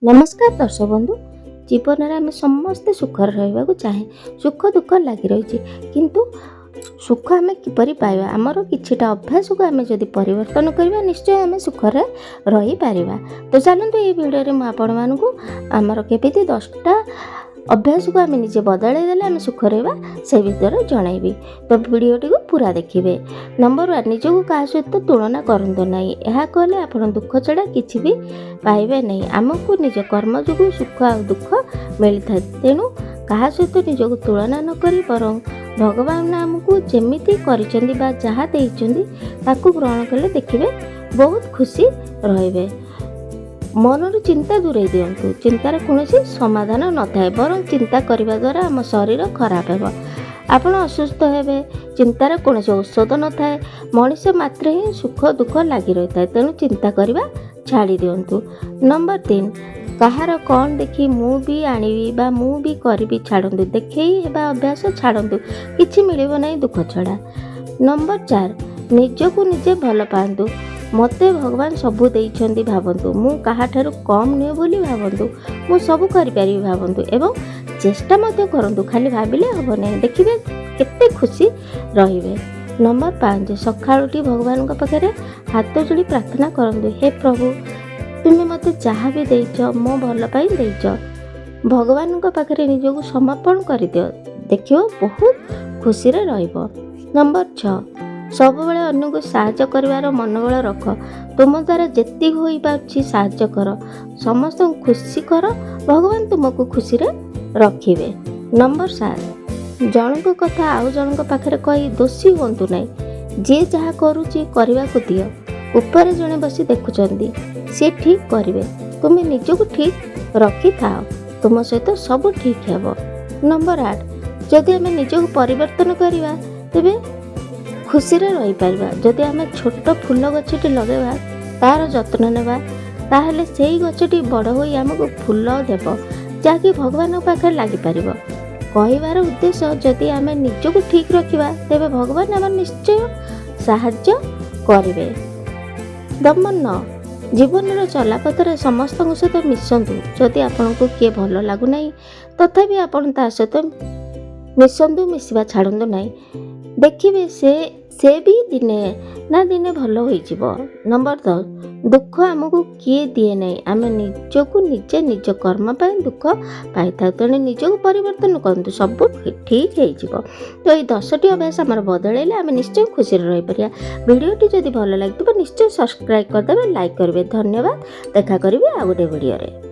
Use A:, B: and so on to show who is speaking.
A: नमस्कार दर्शक बंधु। जीवन में आम समस्ते सुखर रहा चाहे सुख दुख लगी रही किंतु सुख आम किपरि पाइबा आमर किछिटा अभ्यास को आम जदि परिवर्तन करबा निश्चय आम सुखरे रही पारिबा। तो चलतु ये वीडियो में आपण मानकु आमर केमिति 10टा अभ्यास को आम निजे बदल देले आम सुख रहा से भितर जनइबी। तो वीडियोटी को पूरा देखिए। नंबर 1, निज को क्या सहित तुलना करंतु नहीं। यह कहले आप दुख छड़ा किसी भी पाइबे नहीं। आमको निज कर्म जो सुख आ दुख मिलता है, तेणु क्या सहित निज को तुलना न करी बरं भगवान आमको जमीती करिसेंती बा जहाँ देइसेंती ताकू ग्रहण कले देखिए बहुत खुशी रहिबे। मनर चिंता दूरे दिंतु। चिंतार कौन समाधान न थाए बरं चिंता करने द्वारा आम शरीर खराब है। आपण असुस्थ हेबे। चिंतार कौन औषध न थाए। मनीष मात्र ही सुख दुख लगी रही है, तेणु चिंता करवा छाड़ी दिंतु। नंबर 3, कहार कौन देखी मु भी आनिबी बा मु भी करी छाड़ू देखे अभ्यास छाड़ू किछि मिलिबो नहीं दुख छड़ा। नंबर 4, निजको निजे भल पांतु। मते भगवान सबू देइछंती भावंतु। मु काहाठारु कम नुहे बोली भावंतु। मु सबू करि पारिबी भावंतु एवं चेष्टा मते करंतु। खाली भाबिले हबो नहीं, देखिबे केते खुशी रहिबे। नंबर 5, सकाळुटी भगवान पाखरे हाथ जोड़ी प्रार्थना करंतु। हे प्रभु, तुमे मते जहाँ भी देइछ मो भल पाई देइछ। भगवान पाखरे निजको समर्पण कर दियो, देखियो बहुत खुशी रे रहिबो। नंबर 6, सब बेले अन्य को साहाय्य करिवार मनोबल रख। तुम द्वारा जेति होई पाछि साहाय्य कर, समस्त खुशी कर, भगवान तुमको खुशी रे रखिबे। नंबर 7, जनक कथा आउ जनक पाखरे कही दोषी होंतु नहीं। जे जहाँ करूची करने को दियो। ऊपर जड़े बसी देखुचंदी, सी ठीक करिवे। तुम निजको ठीक रखी थाओ, तुम सहित सब ठीक हेबो। नंबर 8, जदि आम निजको परिवर्तन करिवा तेबे खुशी रे रही पारिबा। जदि आम छोट फूल गछटी लगेबा, तार जत्न नेबा, ताहले सेही गछटी बड़ होई आमको फूल देबो, जाकि भगवान पाखे लागि पारिबो। कहिबार उद्देश्य, जदि आम निजको ठीक रखिबा तेबे भगवान आम निश्चय साहाय्य करिवे। नंबर 9, जीवन चलापथरे समस्त सहित मिशंतु। जदि आपको किए भल लगुना तथापि आपण ता सहित मिशंतु, मिसवा छाड़ू नहीं। देखिए से भी दिने ना दिने भल हो। नंबर 10, दुख आमको किए दिए नहीं। आम निजको निजे निज कर्म पाए दुख पाई था, तेणु निजको परिवर्तन करतु, सब ठीक हो। तो ये 10टी अभ्यास आम बदल आम निश्चय खुशी रही पारिया। वीडियोटी जदि भल लगे निश्चय सब्सक्राइब करदे, लाइक करेंगे। धन्यवाद। देखा करेंगे आ गोटे वीडियो रे।